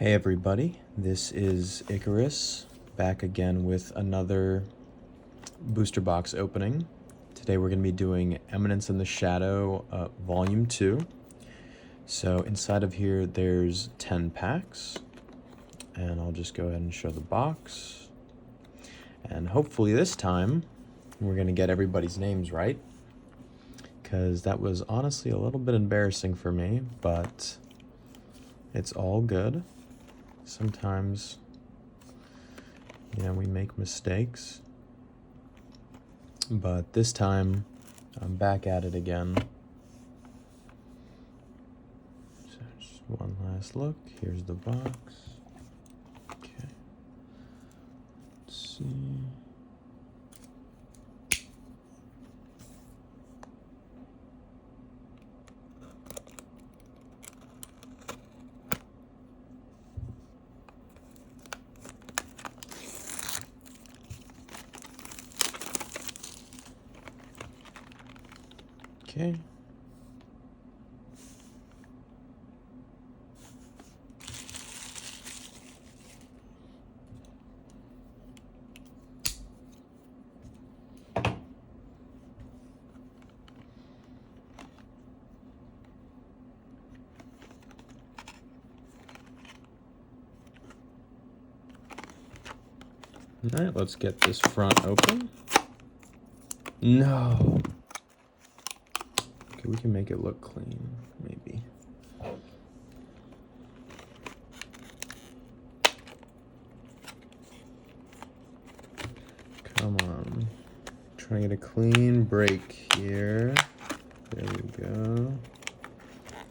Hey everybody, this is Icarus, back again with another booster box opening. Today we're going to be doing Eminence in the Shadow Volume 2. So inside of here there's 10 packs, and I'll just go ahead and show the box. And hopefully this time we're going to get everybody's names right, because that was honestly a little bit embarrassing for me, but it's all good. Sometimes, we make mistakes, but this time I'm back at it again. So just one last look. Here's the box. Okay. Let's see. Okay. All right, let's get this front open. No. Okay, we can make it look clean, maybe. Come on. Trying to get a clean break here. There we go.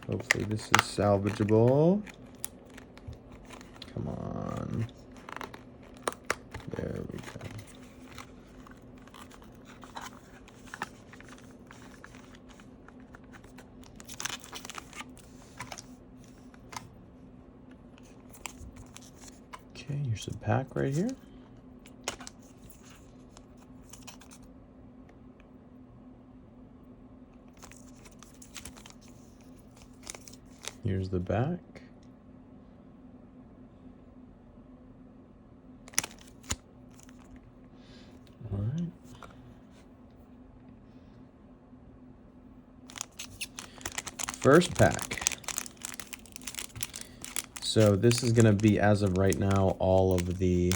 Hopefully this is salvageable. Come on. There we go. Okay, here's the pack right here. Here's the back. All right. First pack. So this is going to be, as of right now, all of the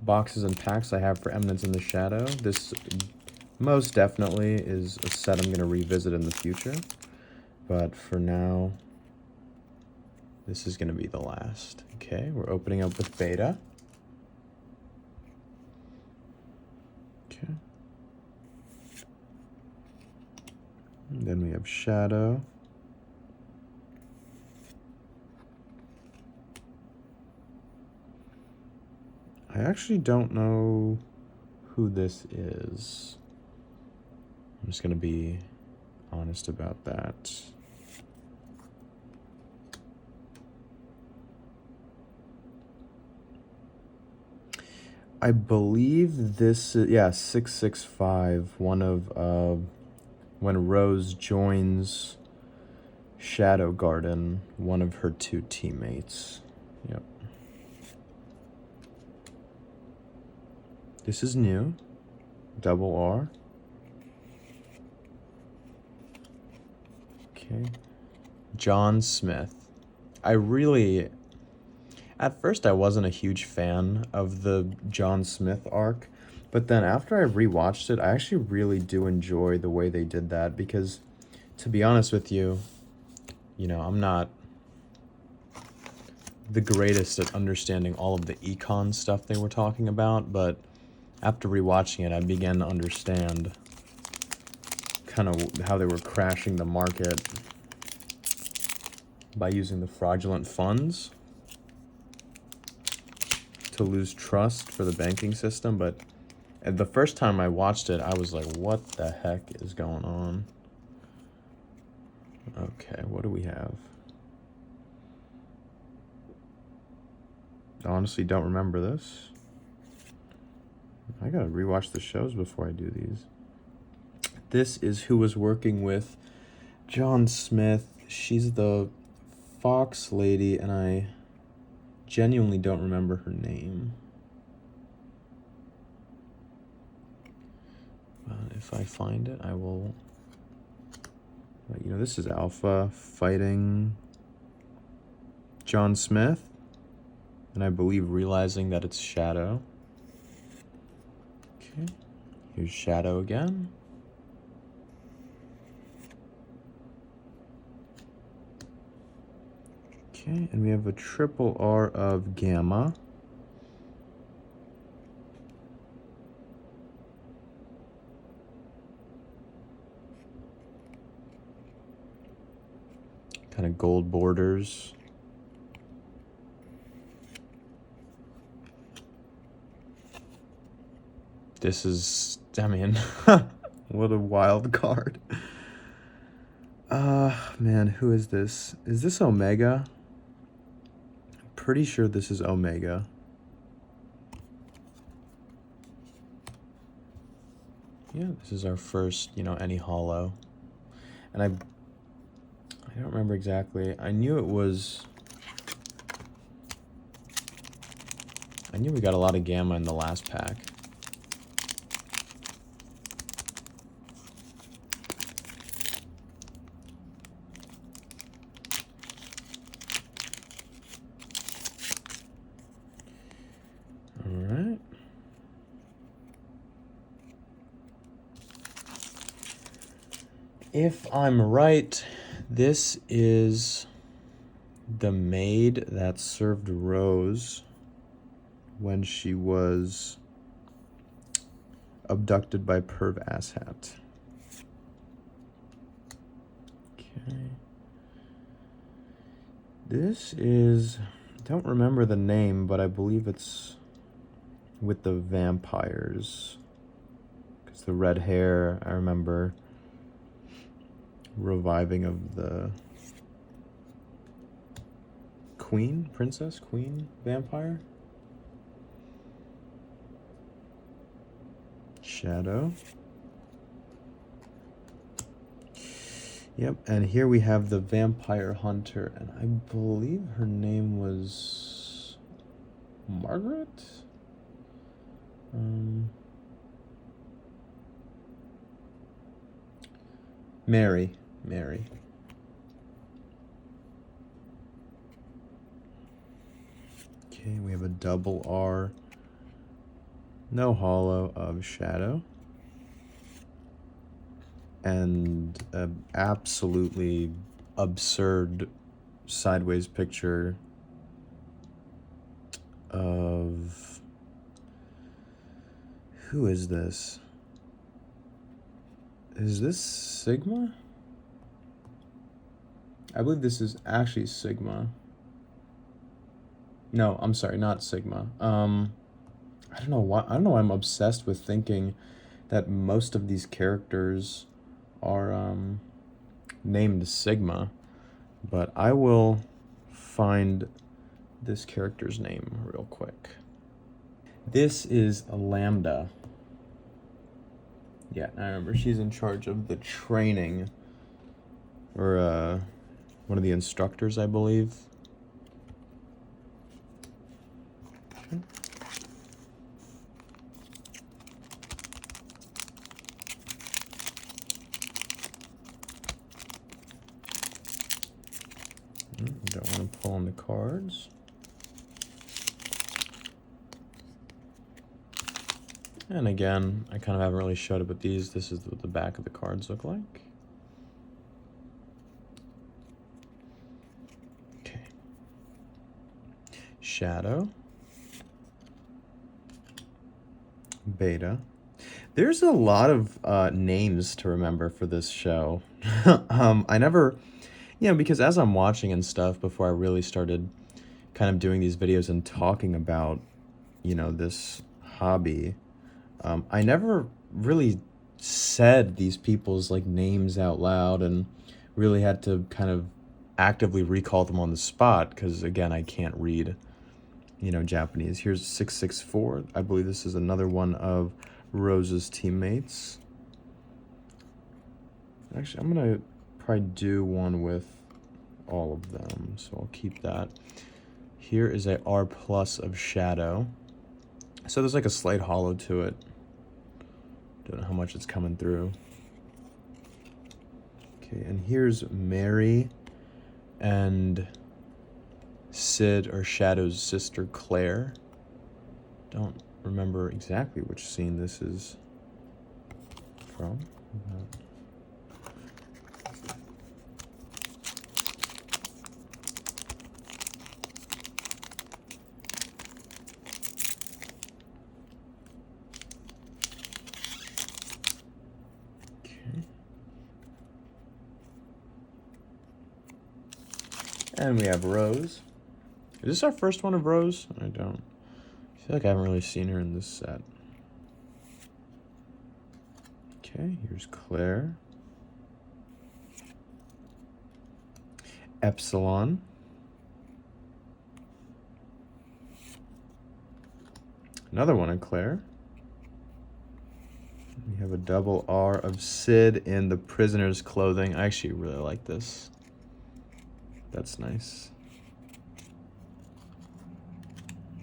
boxes and packs I have for Eminence in the Shadow. This most definitely is a set I'm going to revisit in the future. But for now, this is going to be the last. Okay, we're opening up with Beta. Okay. And then we have Shadow. I actually don't know who this is. I'm just going to be honest about that. I believe this is, 665, one of, when Rose joins Shadow Garden, one of her two teammates. Yep. This is new. Double R. Okay. John Smith. At first I wasn't a huge fan of the John Smith arc, but then after I rewatched it, I actually really do enjoy the way they did that, because to be honest with you, I'm not the greatest at understanding all of the econ stuff they were talking about, but after rewatching it, I began to understand kind of how they were crashing the market by using the fraudulent funds to lose trust for the banking system. But the first time I watched it, I was like, what the heck is going on? Okay, what do we have? I honestly don't remember this. I gotta rewatch the shows before I do these. This is who was working with John Smith, she's the fox lady, and I genuinely don't remember her name. If I find it, I will. You know, this is Alpha fighting John Smith, and I believe realizing that it's Shadow. Okay, here's Shadow again. Okay, and we have a triple R of Gamma. Kind of gold borders. This is, I mean, what a wild card. Man, who is this? Is this Omega? I'm pretty sure this is Omega. Yeah, this is our first, you know, any holo. And I don't remember exactly. I knew we got a lot of Gamma in the last pack. All right. If I'm right, this is the maid that served Rose when she was abducted by Perv Asshat. Okay. This is, I don't remember the name, but I believe it's with the vampires. Because the red hair, I remember reviving of the princess queen vampire. Shadow. Yep, and here we have the vampire hunter, and I believe her name was Margaret? Mary. Okay, we have a double R. No holo of Shadow. And an absolutely absurd sideways picture of... Who is this? Is this Sigma? I believe this is actually Sigma. No, I'm sorry, not Sigma. I don't know why I'm obsessed with thinking that most of these characters are named Sigma, but I will find this character's name real quick. This is a Lambda. Yeah, I remember she's in charge of the training, or one of the instructors, I believe. Okay. Don't want to pull on the cards. And again, I kind of haven't really showed it, but this is what the back of the cards look like. Okay. Shadow. Beta. There's a lot of names to remember for this show. I never, because as I'm watching and stuff, before I really started kind of doing these videos and talking about, this hobby, I never really said these people's names out loud and really had to kind of actively recall them on the spot because, again, I can't read, Japanese. Here's 664. I believe this is another one of Rose's teammates. Actually, I'm going to probably do one with all of them, so I'll keep that. Here is a R plus of shadow. So there's like a slight hollow to it. Don't know how much it's coming through. Okay, and here's Mary and Sid or Shadow's sister Claire. Don't remember exactly which scene this is from. And we have Rose. Is this our first one of Rose? I don't. I feel like I haven't really seen her in this set. Okay, here's Claire. Epsilon. Another one of Claire. We have a double R of Sid in the prisoner's clothing. I actually really like this. That's nice.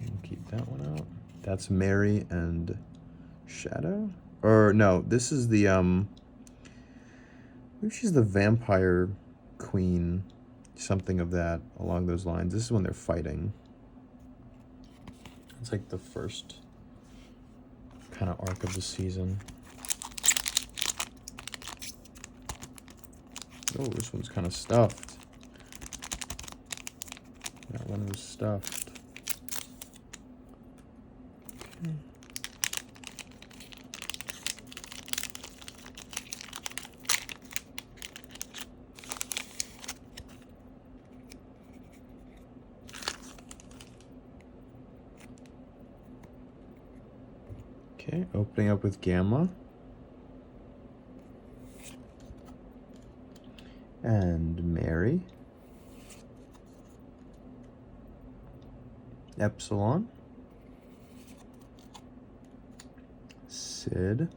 We'll keep that one out. That's Mary and Shadow? Or no, this is the maybe she's the vampire queen. Something of that along those lines. This is when they're fighting. It's like the first kind of arc of the season. Oh, this one's kind of stuffed. That one was stuffed. Okay. Okay, opening up with Gamma. And Mary. Epsilon. Sid.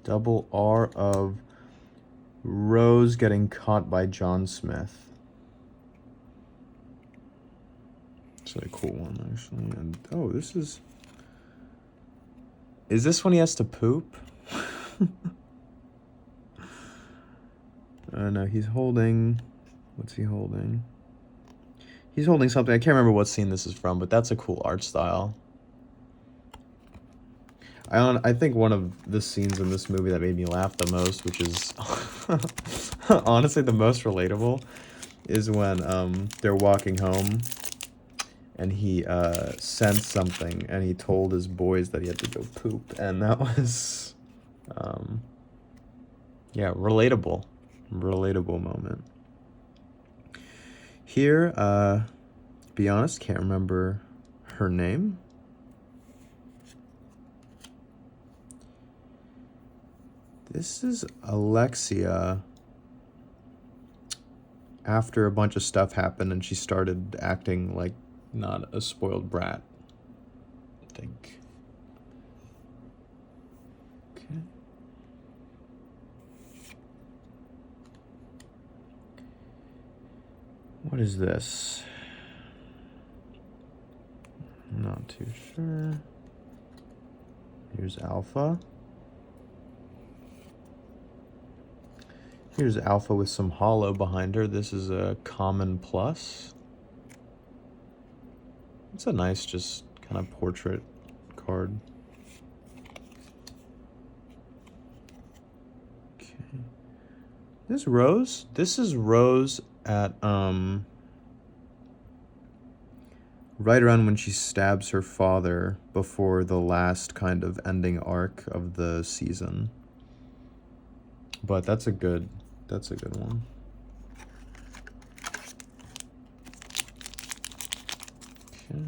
Double R of Rose getting caught by John Smith. It's a cool one, actually. And oh, this is this when he has to poop? No, he's holding, what's he holding? He's holding something. I can't remember what scene this is from, but that's a cool art style. I think one of the scenes in this movie that made me laugh the most, which is honestly the most relatable, is when they're walking home and he sensed something and he told his boys that he had to go poop, and that was yeah, relatable moment. Here, be honest, can't remember her name. This is Alexia after a bunch of stuff happened and she started acting like not a spoiled brat, I think. Okay. What is this? I'm not too sure. Here's Alpha. Here's Alpha with some hollow behind her. This is a common plus. It's a nice, just kind of portrait card. Okay. This Rose? This is Rose at right around when she stabs her father before the last kind of ending arc of the season. But that's a good one. Okay.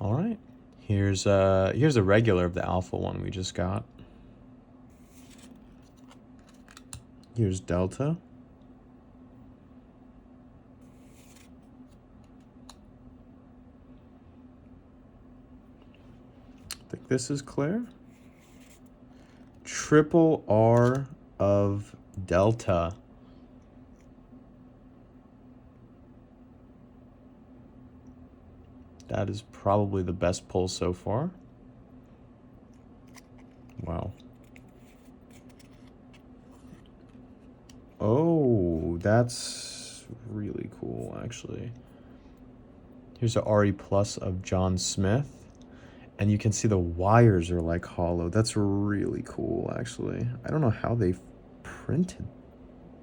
All right, here Here's a regular of the alpha one we just got. Here's delta. I think this is clear. Triple R of delta. That is probably the best pull so far. Wow. Oh, that's really cool, actually. Here's a RE plus of John Smith. And you can see the wires are like hollow. That's really cool, actually. I don't know how they printed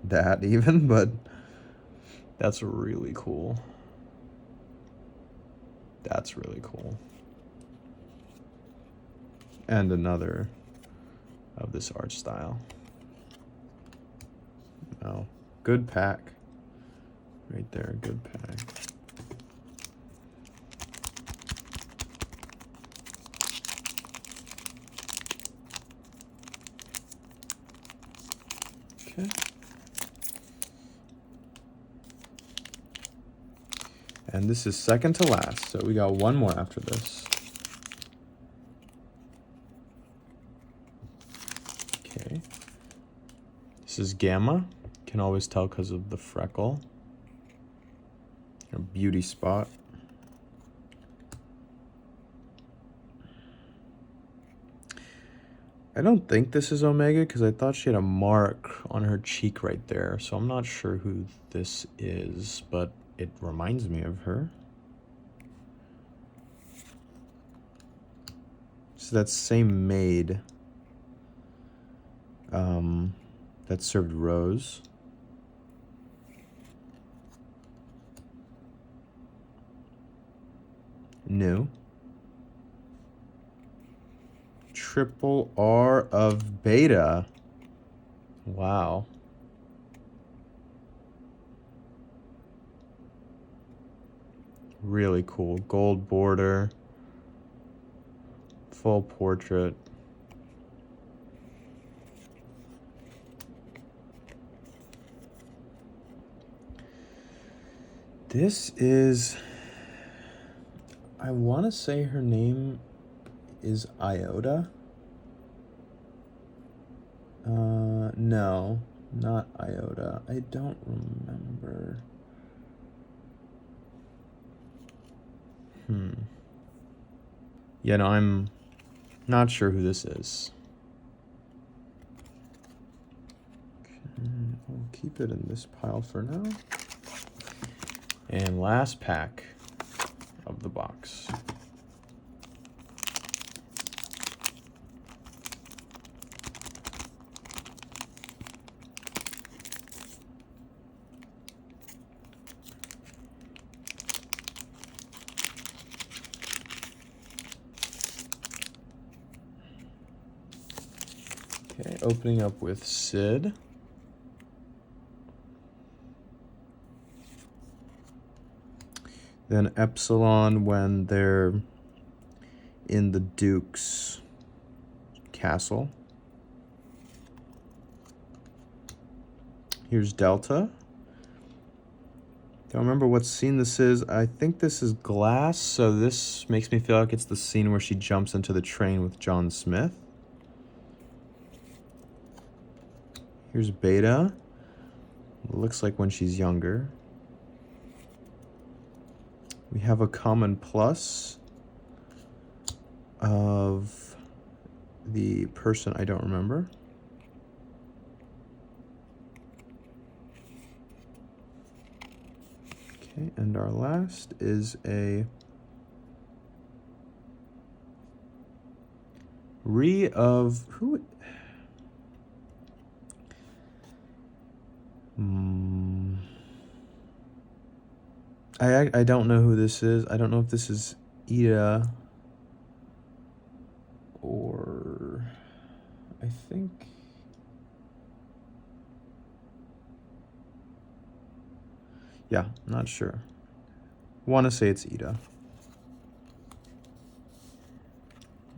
that even, but that's really cool. That's really cool. And another of this art style. Oh, good pack. Right there, good pack. Okay. And this is second to last, so we got one more after this. Okay. This is Gamma. Can always tell because of the freckle. A beauty spot. I don't think this is Omega because I thought she had a mark on her cheek right there. So I'm not sure who this is, but it reminds me of her. So that's same maid that served Rose. New. Triple R of Beta. Wow. Really cool. Gold border. Full portrait. This is, I want to say her name is Iota. No, not Iota. I don't remember. Yeah, no, I'm not sure who this is. Okay, I'll keep it in this pile for now. And last pack of the box. Okay, opening up with Sid. Then Epsilon when they're in the Duke's castle. Here's Delta. Don't remember what scene this is. I think this is Glass, so this makes me feel like it's the scene where she jumps into the train with John Smith. Here's Beta. Looks like when she's younger. We have a common plus of the person I don't remember. Okay, and our last is a Re of who? I don't know who this is. I don't know if this is Ida or I think yeah, not sure. Want to say it's Ida.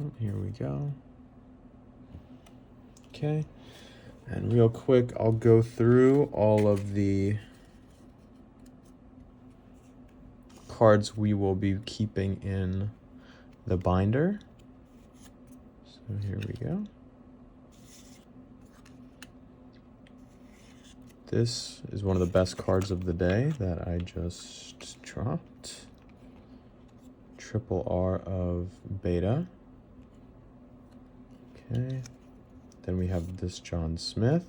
Oh, here we go. Okay. And real quick, I'll go through all of the cards we will be keeping in the binder. So here we go. This is one of the best cards of the day that I just dropped. Triple R of Beta. Okay. Then we have this John Smith.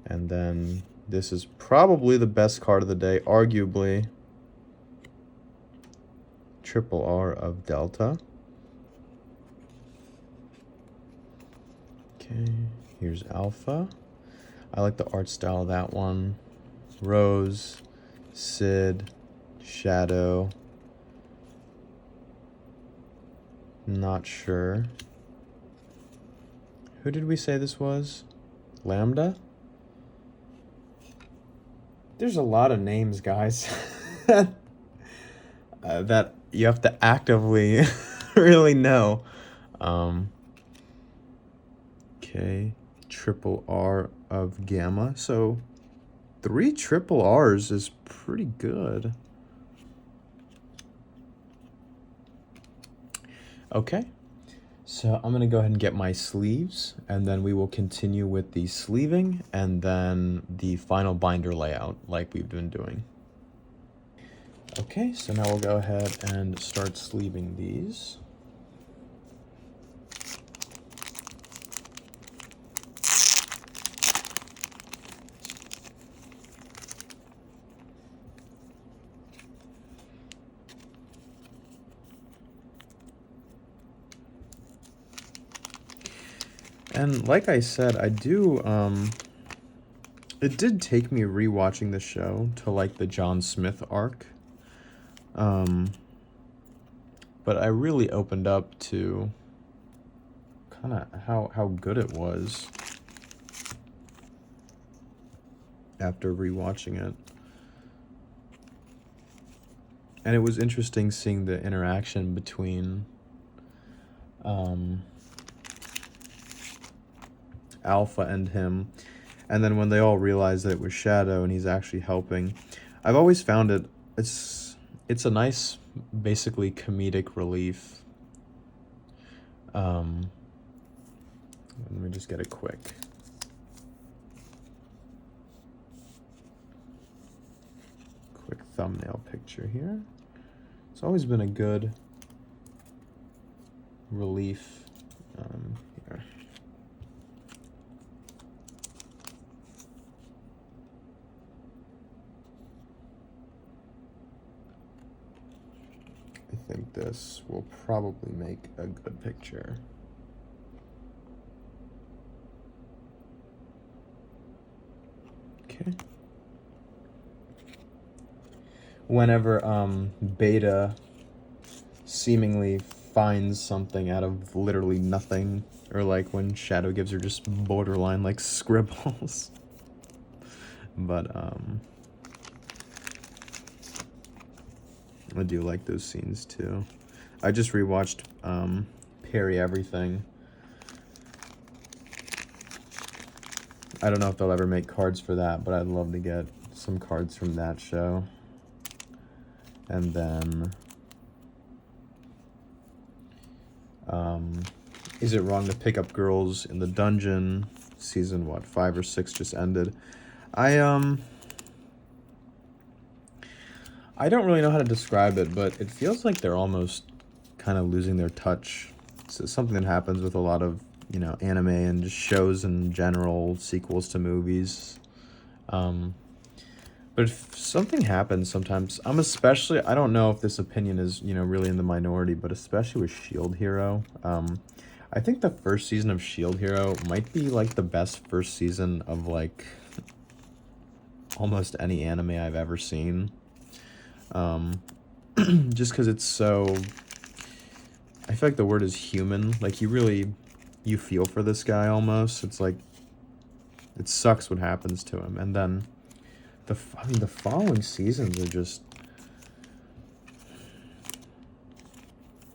And then this is probably the best card of the day, arguably. Triple R of Delta. Okay, here's Alpha. I like the art style of that one. Rose, Sid, Shadow. Not sure. Who did we say this was? Lambda? There's a lot of names, guys. That you have to actively really know. Okay, triple R of Gamma. So 3 triple R's is pretty good. Okay, so I'm gonna go ahead and get my sleeves, and then we will continue with the sleeving and then the final binder layout like we've been doing. Okay, so now we'll go ahead and start sleeving these. And like I said, I do, it did take me rewatching the show to like the John Smith arc. But I really opened up to kind of how good it was after rewatching it. And it was interesting seeing the interaction between Alpha and him, and then when they all realized that it was Shadow and he's actually helping. I've always found it's a nice, basically comedic relief. Let me just get a quick thumbnail picture here. It's always been a good relief. Here. I think this will probably make a good picture. Okay. Whenever Beta seemingly finds something out of literally nothing, or like when Shadow gives her just borderline like scribbles. But I do like those scenes too. I just rewatched Perry Everything. I don't know if they'll ever make cards for that, but I'd love to get some cards from that show. And then Is It Wrong to Pick Up Girls in the Dungeon? Season, what, 5 or 6 just ended. I don't really know how to describe it, but it feels like they're almost kind of losing their touch. It's something that happens with a lot of, you know, anime and just shows in general, sequels to movies. But if something happens sometimes, I don't know if this opinion is, you know, really in the minority, but especially with Shield Hero. I think the first season of Shield Hero might be like the best first season of like almost any anime I've ever seen. Just because it's so, I feel like the word is human. Like you feel for this guy almost. It's like, it sucks what happens to him. And then the following seasons are just,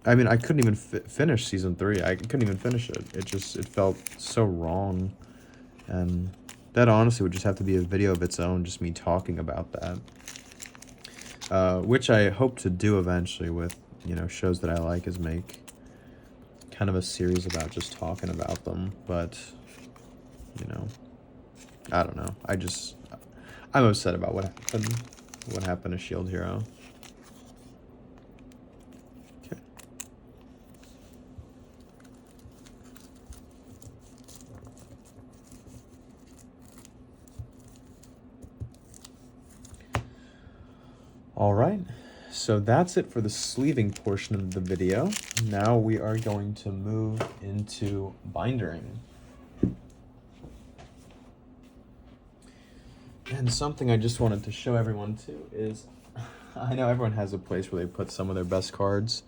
I mean, I couldn't even finish season 3. I couldn't even finish it. It felt so wrong. And that honestly would just have to be a video of its own, just me talking about that. Which I hope to do eventually with, you know, shows that I like, is make kind of a series about just talking about them. But, you know, I don't know. I'm upset about what happened to Shield Hero. Okay. All right, so that's it for the sleeving portion of the video. Now we are going to move into bindering. And something I just wanted to show everyone too is, I know everyone has a place where they put some of their best cards,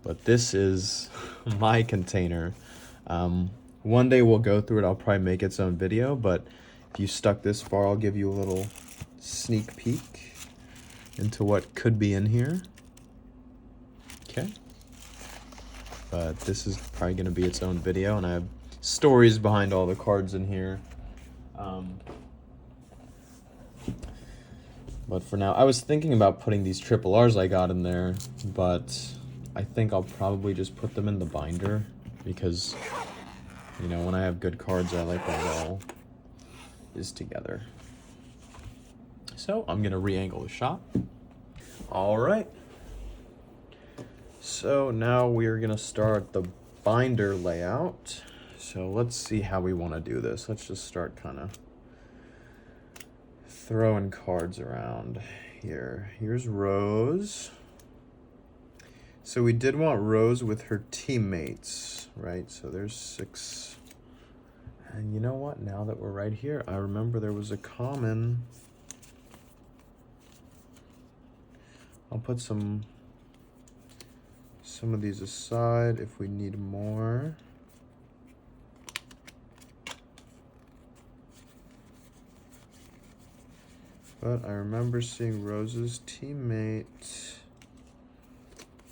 but this is my container. One day we'll go through it. I'll probably make its own video, but if you stuck this far, I'll give you a little sneak peek into what could be in here. Okay. But this is probably going to be its own video, and I have stories behind all the cards in here. But for now, I was thinking about putting these triple Rs I got in there, but I think I'll probably just put them in the binder because, you know, when I have good cards, I like when it all is together. So I'm going to re-angle the shot. All right. So now we're going to start the binder layout. So let's see how we want to do this. Let's just start kind of throwing cards around here. Here's Rose. So we did want Rose with her teammates, right? So there's 6. And you know what? Now that we're right here, I remember there was a common. I'll put some of these aside if we need more. But I remember seeing Rose's teammate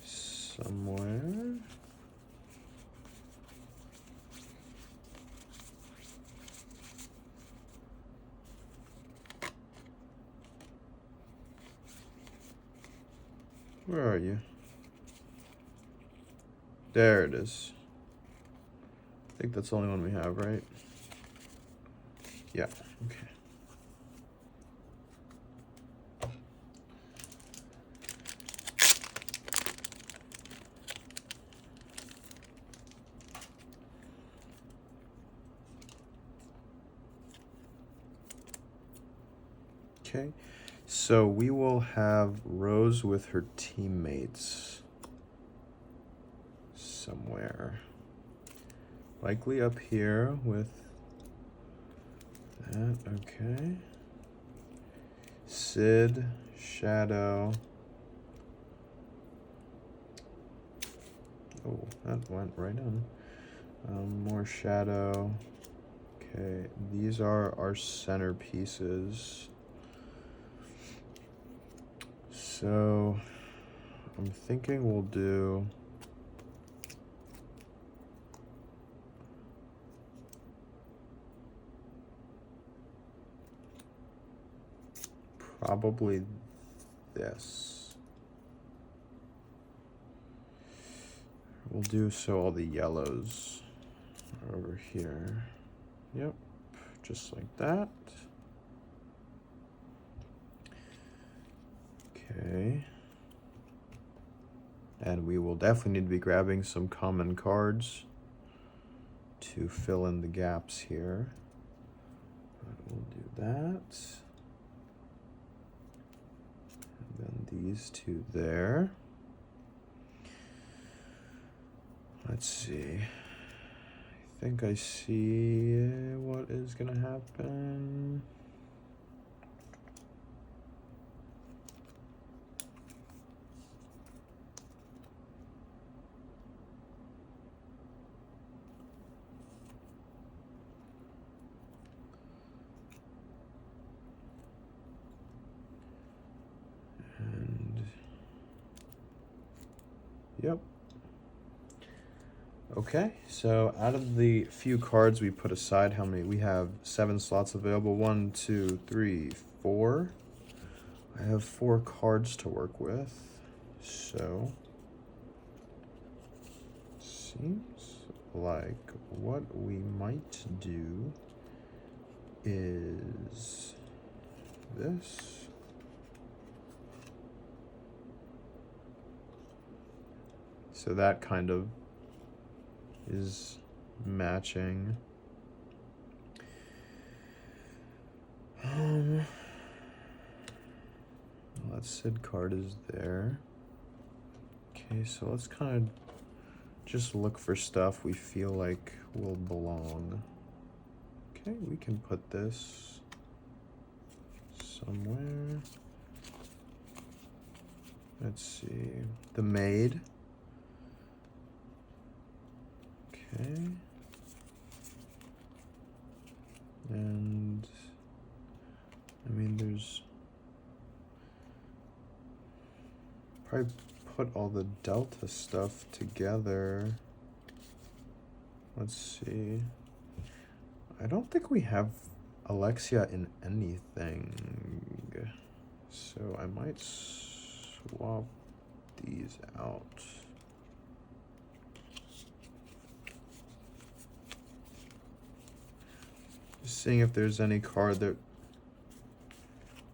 somewhere. Where are you? There it is. I think that's the only one we have, right? Yeah, okay. Okay, so we will have Rose with her teammates somewhere. Likely up here with that, okay. Sid, Shadow. Oh, that went right in. More Shadow. Okay, these are our centerpieces. So I'm thinking we'll do probably this. We'll do so all the yellows are over here. Yep, just like that. Okay. And we will definitely need to be grabbing some common cards to fill in the gaps here. But we'll do that. And then these two there. Let's see. I think I see what is gonna happen. And yep. Okay, so out of the few cards we put aside, how many? We have 7 slots available. 1, 2, 3, 4. I have 4 cards to work with. So, seems like what we might do is this. So that kind of is matching. That Sid card is there. Okay, so let's kind of just look for stuff we feel like will belong. Okay, we can put this somewhere. Let's see. The Maid. Okay. And I mean, there's probably put all the Delta stuff together. Let's see. I don't think we have Alexia in anything. So I might swap these out. Just seeing if there's any card that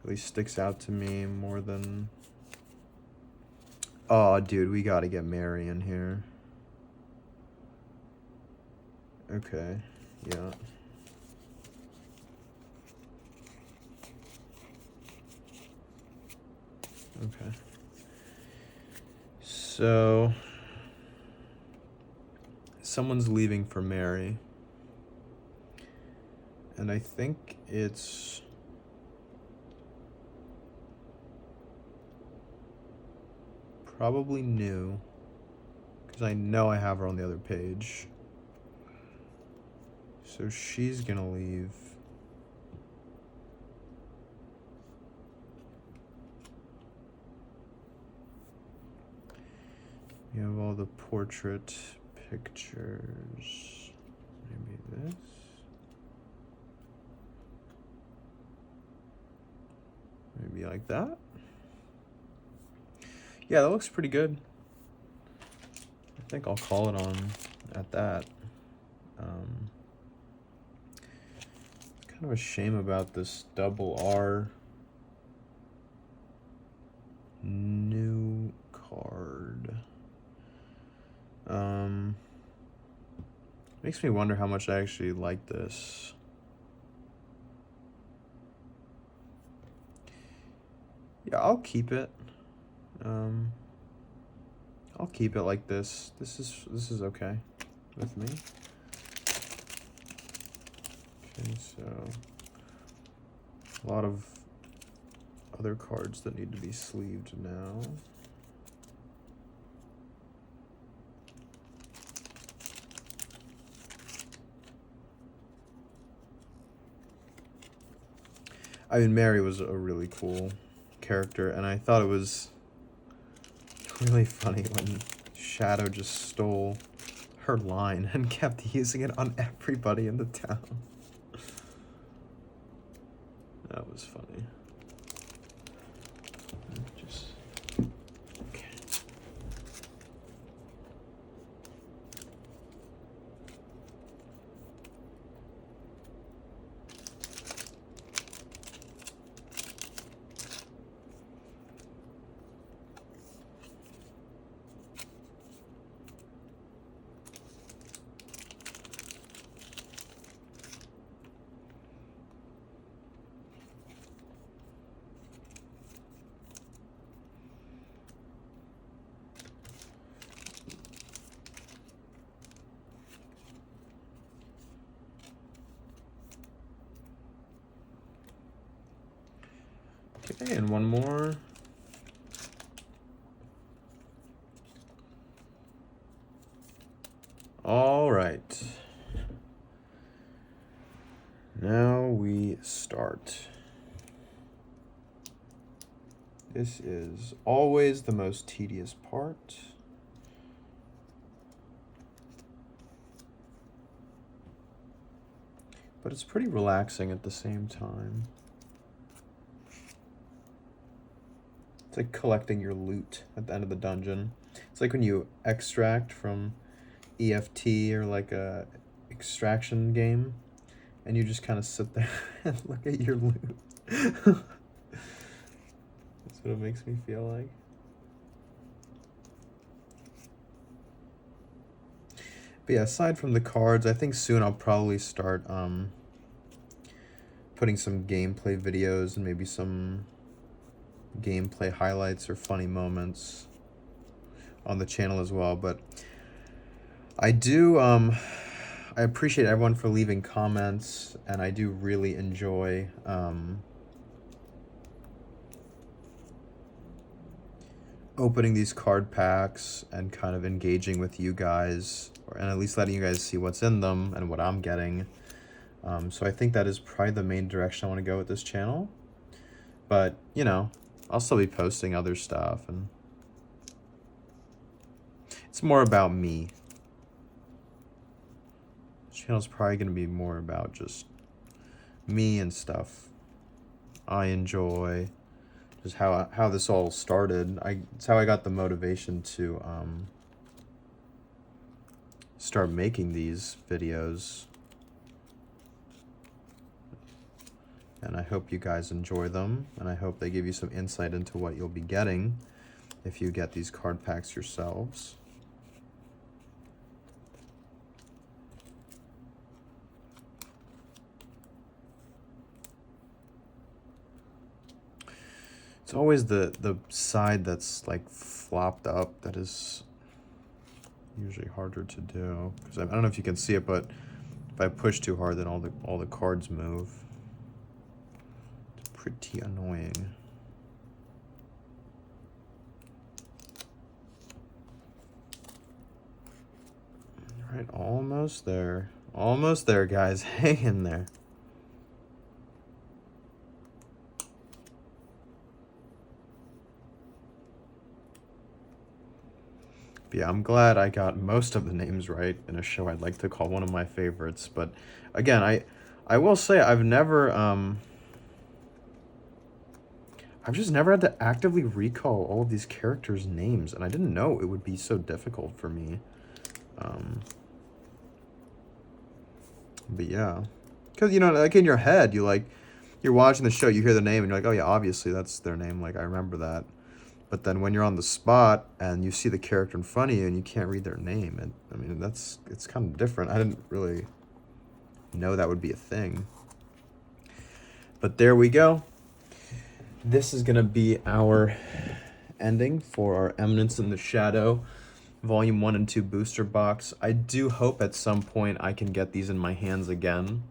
really sticks out to me more than... Oh, dude, we gotta get Mary in here. Okay, yeah. Okay. So, someone's leaving for Mary. And I think it's... probably new. Because I know I have her on the other page. So she's gonna leave. We have all the portrait pictures. Maybe this. Maybe like that. Yeah, that looks pretty good. I think I'll call it on at that. It's kind of a shame about this double R new card. Makes me wonder how much I actually like this. Yeah, I'll keep it. I'll keep it like this. This is okay with me. Okay, so a lot of other cards that need to be sleeved now. I mean, Mary was a really cool character, and I thought it was really funny when Shadow just stole her line and kept using it on everybody in the town. That was funny. Just okay. Okay, and one more. All right. Now we start. This is always the most tedious part. but it's pretty relaxing at the same time. It's like collecting your loot at the end of the dungeon. It's like when you extract from EFT or like a extraction game, and you just kind of sit there and look at your loot. That's what it makes me feel like. But yeah, aside from the cards, I think soon I'll probably start putting some gameplay videos and maybe some gameplay highlights or funny moments on the channel as well. But I do I appreciate everyone for leaving comments, and I do really enjoy opening these card packs and kind of engaging with you guys, and at least letting you guys see what's in them and what I'm getting. So I think that is probably the main direction I want to go with this channel. But, you know, I'll still be posting other stuff, and it's more about me. This channel's probably going to be more about just me and stuff I enjoy. Just how this all started. It's how I got the motivation to start making these videos. And I hope you guys enjoy them, and I hope they give you some insight into what you'll be getting if you get these card packs yourselves. It's always the side that's like flopped up that is usually harder to do, because I don't know if you can see it, but if I push too hard, then all the cards move. It's pretty annoying. All right, almost there. Almost there, guys. Hang in there. But yeah, I'm glad I got most of the names right in a show I'd like to call one of my favorites. But again, I will say I've just never had to actively recall all of these characters' names, and I didn't know it would be so difficult for me. But yeah, because, you know, like in your head, you're watching the show, you hear the name, and you're like, oh yeah, obviously that's their name. Like, I remember that. But then when you're on the spot and you see the character in front of you and you can't read their name, and I mean, it's kind of different. I didn't really know that would be a thing. But there we go. This is gonna be our ending for our Eminence in the Shadow Volume 1 and 2 booster box. I do hope at some point I can get these in my hands again,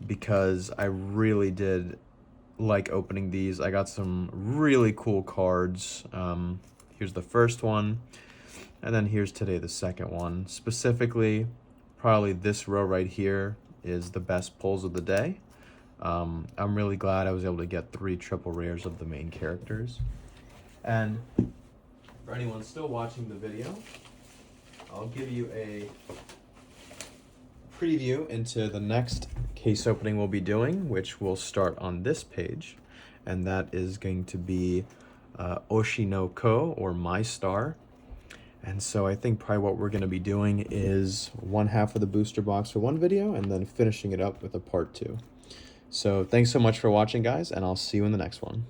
because I really did like opening these. I got some really cool cards. Here's the first one, and then here's today the second one. Specifically, probably this row right here is the best pulls of the day. I'm really glad I was able to get 3 triple rares of the main characters. And for anyone still watching the video, I'll give you a preview into the next case opening we'll be doing, which will start on this page, and that is going to be Oshinoko, or My Star. And so I think probably what we're going to be doing is one half of the booster box for one video, and then finishing it up with a part 2. So thanks so much for watching, guys, and I'll see you in the next one.